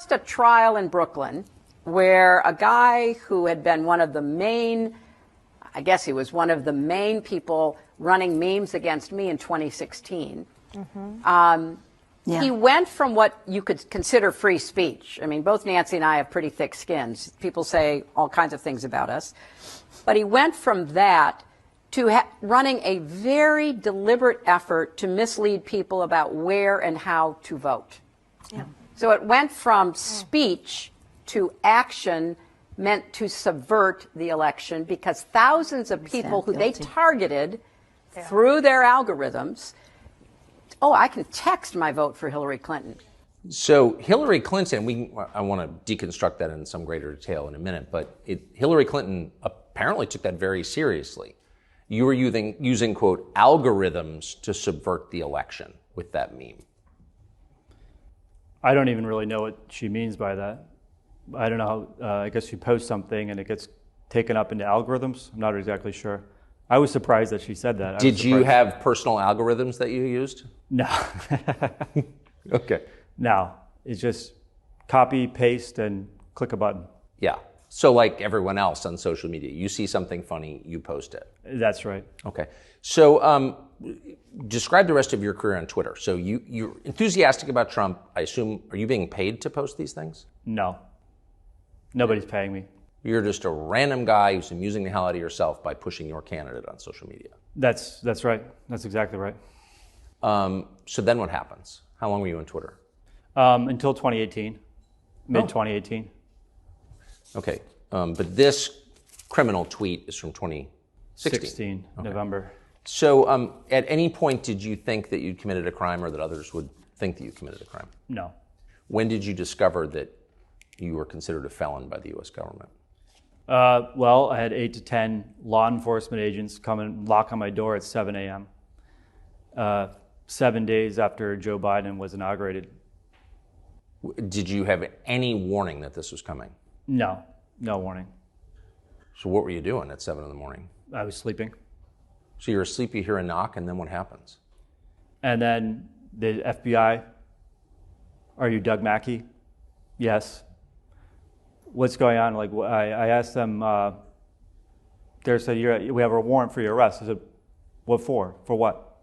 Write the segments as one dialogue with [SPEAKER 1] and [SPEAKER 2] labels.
[SPEAKER 1] watched a trial in Brooklyn where a guy who had been one of the main, I guess he was one of the main people running memes against me in 2016. He went from what you could consider free speech. I mean, both Nancy and I have pretty thick skins. People say all kinds of things about us. But he went from that to running a very deliberate effort to mislead people about where and how to vote. Yeah. So it went from speech to action meant to subvert the election because thousands of people who they targeted through their algorithms, I can text my vote for Hillary Clinton.
[SPEAKER 2] So Hillary Clinton, I want to deconstruct that in some greater detail in a minute, but Hillary Clinton apparently took that very seriously. You were using, quote, algorithms to subvert the election with that meme.
[SPEAKER 3] I don't even really know what she means by that. I don't know how, I guess you post something and it gets taken up into algorithms. I'm not exactly sure. I was surprised that she said that.
[SPEAKER 2] Did you have personal algorithms that you used?
[SPEAKER 3] No.
[SPEAKER 2] Okay.
[SPEAKER 3] No, it's just copy, paste, and click a button.
[SPEAKER 2] Yeah. So like everyone else on social media, you see something funny, you post it.
[SPEAKER 3] That's right.
[SPEAKER 2] Okay. So describe the rest of your career on Twitter. So you're enthusiastic about Trump. I assume, are you being paid to post these things?
[SPEAKER 3] No. Nobody's paying me.
[SPEAKER 2] You're just a random guy who's amusing the hell out of yourself by pushing your candidate on social media.
[SPEAKER 3] That's right. That's exactly right.
[SPEAKER 2] So then what happens? How long were you on Twitter?
[SPEAKER 3] Until 2018, mid-2018.
[SPEAKER 2] Okay, but this criminal tweet is from 2016. Okay.
[SPEAKER 3] November.
[SPEAKER 2] So at any point did you think that you'd committed a crime or that others would think that you committed a crime?
[SPEAKER 3] No.
[SPEAKER 2] When did you discover that you were considered a felon by the U.S. government?
[SPEAKER 3] Well, I had 8 to 10 law enforcement agents come and knock on my door at 7 a.m., 7 days after Joe Biden was inaugurated.
[SPEAKER 2] Did you have any warning that this was coming?
[SPEAKER 3] No warning.
[SPEAKER 2] So what were you doing at 7 in the morning?
[SPEAKER 3] I was sleeping.
[SPEAKER 2] So you're asleep, you hear a knock, and then what happens?
[SPEAKER 3] And then the FBI, are you Doug Mackey? Yes. What's going on? Like, I asked them, they said, we have a warrant for your arrest. I said, what for? For what?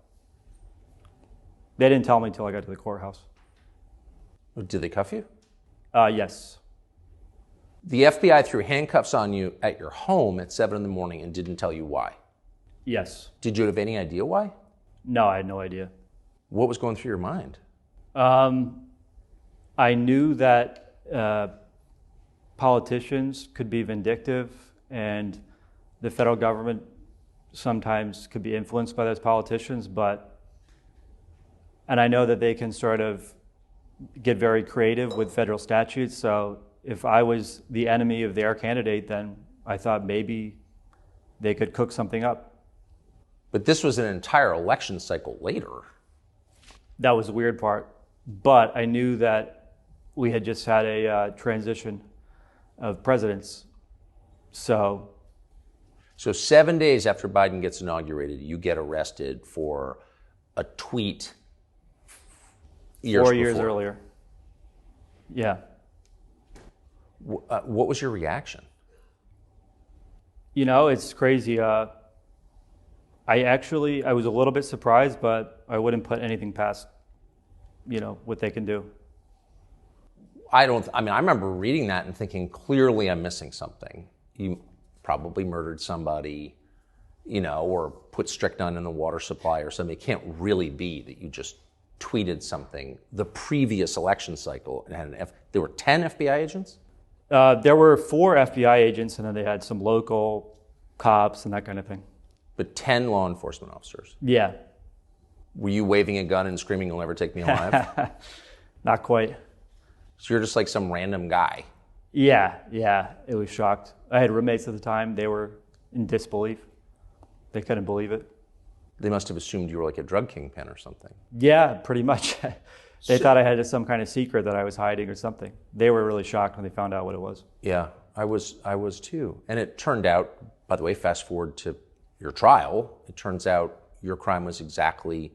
[SPEAKER 3] They didn't tell me until I got to the courthouse.
[SPEAKER 2] Did they cuff you?
[SPEAKER 3] Yes.
[SPEAKER 2] The FBI threw handcuffs on you at your home at 7 in the morning and didn't tell you why?
[SPEAKER 3] Yes.
[SPEAKER 2] Did you have any idea why?
[SPEAKER 3] No, I had no idea.
[SPEAKER 2] What was going through your mind?
[SPEAKER 3] I knew that politicians could be vindictive and the federal government sometimes could be influenced by those politicians, and I know that they can sort of get very creative with federal statutes. So if I was the enemy of their candidate, then I thought maybe they could cook something up.
[SPEAKER 2] But this was an entire election cycle later.
[SPEAKER 3] That was the weird part. But I knew that we had just had a transition of presidents. So
[SPEAKER 2] 7 days after Biden gets inaugurated, you get arrested for a tweet
[SPEAKER 3] 4 years earlier. Yeah.
[SPEAKER 2] What was your reaction?
[SPEAKER 3] You know, it's crazy. I was a little bit surprised, but I wouldn't put anything past, what they can do.
[SPEAKER 2] I remember reading that and thinking, clearly I'm missing something. You probably murdered somebody, or put strychnine in the water supply or something. It can't really be that you just tweeted something the previous election cycle and had there were 10 FBI agents?
[SPEAKER 3] There were 4 FBI agents, and then they had some local cops and that kind of thing.
[SPEAKER 2] But 10 law enforcement officers?
[SPEAKER 3] Yeah.
[SPEAKER 2] Were you waving a gun and screaming, "You'll never take me alive"?
[SPEAKER 3] Not quite.
[SPEAKER 2] So you're just like some random guy?
[SPEAKER 3] Yeah, it was shocked. I had roommates at the time. They were in disbelief. They couldn't believe it.
[SPEAKER 2] They must have assumed you were like a drug kingpin or something.
[SPEAKER 3] Yeah, pretty much. They thought I had some kind of secret that I was hiding or something. They were really shocked when they found out what it was.
[SPEAKER 2] Yeah, I was too. And it turned out, by the way, fast forward to your trial, it turns out your crime was exactly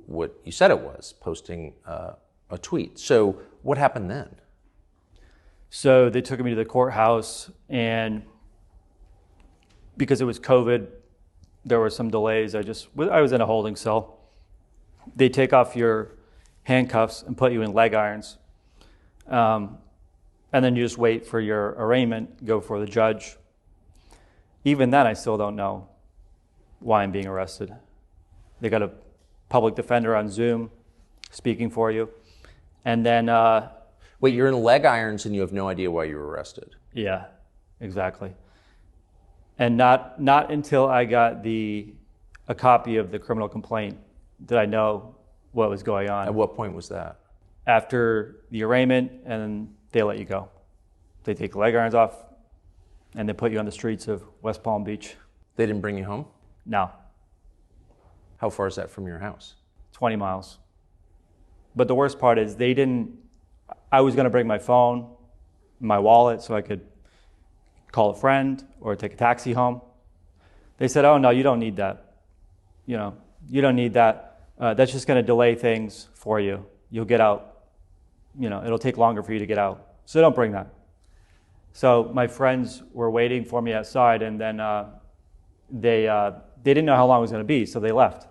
[SPEAKER 2] what you said it was, posting a tweet. So what happened then?
[SPEAKER 3] So they took me to the courthouse, and because it was COVID, there were some delays. I was in a holding cell. They take off your handcuffs and put you in leg irons. And then you just wait for your arraignment, go for the judge. Even then, I still don't know why I'm being arrested. They got a public defender on Zoom speaking for you. And then...
[SPEAKER 2] Wait, you're in leg irons and you have no idea why you were arrested?
[SPEAKER 3] Yeah, exactly. And not until I got a copy of the criminal complaint did I know what was going on.
[SPEAKER 2] At what point was that?
[SPEAKER 3] After the arraignment, and they let you go. They take the leg irons off, and they put you on the streets of West Palm Beach.
[SPEAKER 2] They didn't bring you home?
[SPEAKER 3] No.
[SPEAKER 2] How far is that from your house?
[SPEAKER 3] 20 miles. But the worst part is I was going to bring my phone, my wallet, so I could call a friend or take a taxi home. They said, oh, no, you don't need that. You don't need that. That's just going to delay things for you. You'll get out. It'll take longer for you to get out. So don't bring that. So my friends were waiting for me outside, and then they didn't know how long it was going to be, so they left.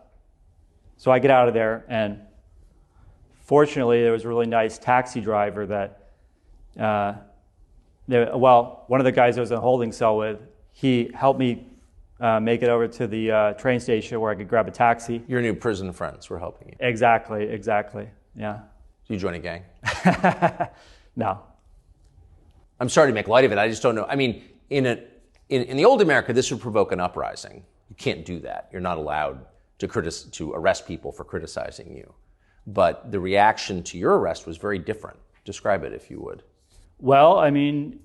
[SPEAKER 3] So I get out of there, and fortunately, there was a really nice taxi driver that, one of the guys I was in a holding cell with, he helped me make it over to the train station where I could grab a taxi.
[SPEAKER 2] Your new prison friends were helping you?
[SPEAKER 3] Exactly, yeah.
[SPEAKER 2] Did you join a gang?
[SPEAKER 3] No.
[SPEAKER 2] I'm sorry to make light of it. I just don't know. I mean, in the old America, this would provoke an uprising. You can't do that. You're not allowed to arrest people for criticizing you. But the reaction to your arrest was very different. Describe it, if you would. Well,
[SPEAKER 3] I mean,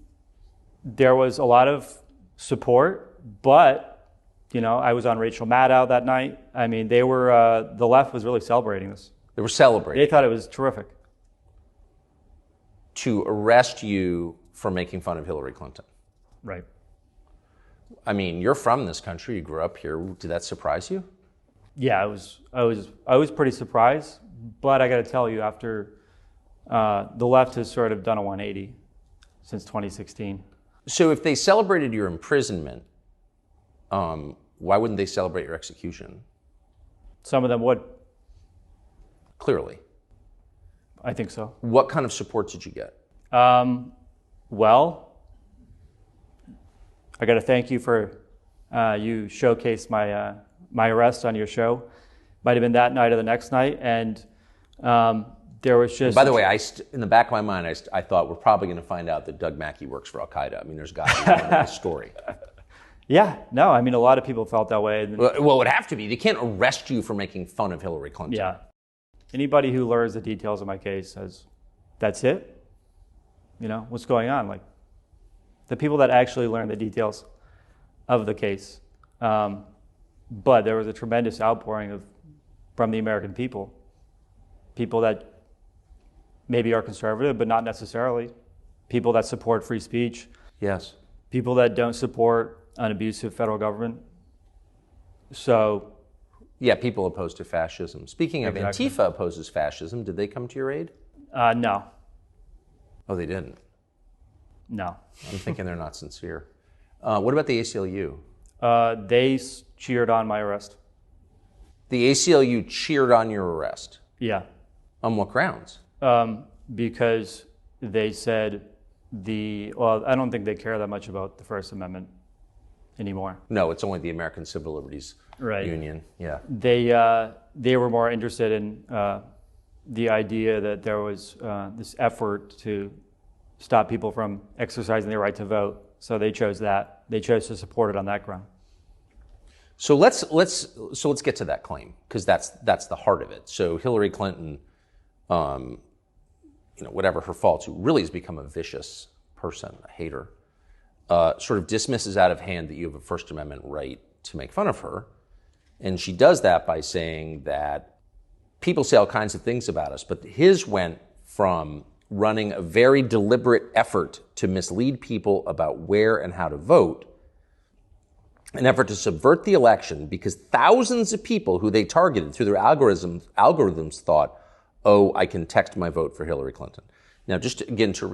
[SPEAKER 3] there was a lot of support, but, I was on Rachel Maddow that night. I mean, the left was really celebrating this.
[SPEAKER 2] They were celebrating.
[SPEAKER 3] They thought it was terrific.
[SPEAKER 2] To arrest you for making fun of Hillary Clinton.
[SPEAKER 3] Right.
[SPEAKER 2] I mean, you're from this country. You grew up here. Did that surprise you?
[SPEAKER 3] Yeah, I was pretty surprised. But I got to tell you, after the left has sort of done a 180 since 2016.
[SPEAKER 2] So if they celebrated your imprisonment, why wouldn't they celebrate your execution?
[SPEAKER 3] Some of them would.
[SPEAKER 2] Clearly.
[SPEAKER 3] I think so.
[SPEAKER 2] What kind of support did you get?
[SPEAKER 3] Well, I got to thank you for you showcased my arrest on your show. Might have been that night or the next night, and there was just...
[SPEAKER 2] By the way, in the back of my mind, I thought we're probably going to find out that Doug Mackey works for Al-Qaeda. I mean, there's got to be more to this story.
[SPEAKER 3] Yeah, no, I mean, a lot of people felt that way.
[SPEAKER 2] Well, it would have to be. They can't arrest you for making fun of Hillary Clinton.
[SPEAKER 3] Yeah. Anybody who learns the details of my case says, that's it? What's going on? Like, the people that actually learn the details of the case. But there was a tremendous outpouring from the American people that maybe are conservative, but not necessarily. People that support free speech.
[SPEAKER 2] Yes.
[SPEAKER 3] People that don't support an abusive federal government. So...
[SPEAKER 2] Yeah, people opposed to fascism. Speaking of,
[SPEAKER 3] exactly.
[SPEAKER 2] Antifa opposes fascism. Did they come to your aid?
[SPEAKER 3] No.
[SPEAKER 2] Oh, they didn't?
[SPEAKER 3] No.
[SPEAKER 2] I'm thinking they're not sincere. What about the ACLU?
[SPEAKER 3] They cheered on my arrest.
[SPEAKER 2] The ACLU cheered on your arrest?
[SPEAKER 3] Yeah.
[SPEAKER 2] On what grounds?
[SPEAKER 3] Because they said I don't think they care that much about the First Amendment anymore.
[SPEAKER 2] No, it's only the American Civil Liberties Union. Yeah.
[SPEAKER 3] They were more interested in the idea that there was this effort to stop people from exercising their right to vote. So they chose that. They chose to support it on that ground.
[SPEAKER 2] So let's get to that claim, because that's the heart of it. So Hillary Clinton, whatever her faults, who really has become a vicious person, a hater, sort of dismisses out of hand that you have a First Amendment right to make fun of her. And she does that by saying that people say all kinds of things about us, but his went from running a very deliberate effort to mislead people about where and how to vote, an effort to subvert the election because thousands of people who they targeted through their algorithms thought, oh, I can text my vote for Hillary Clinton. Now, just again to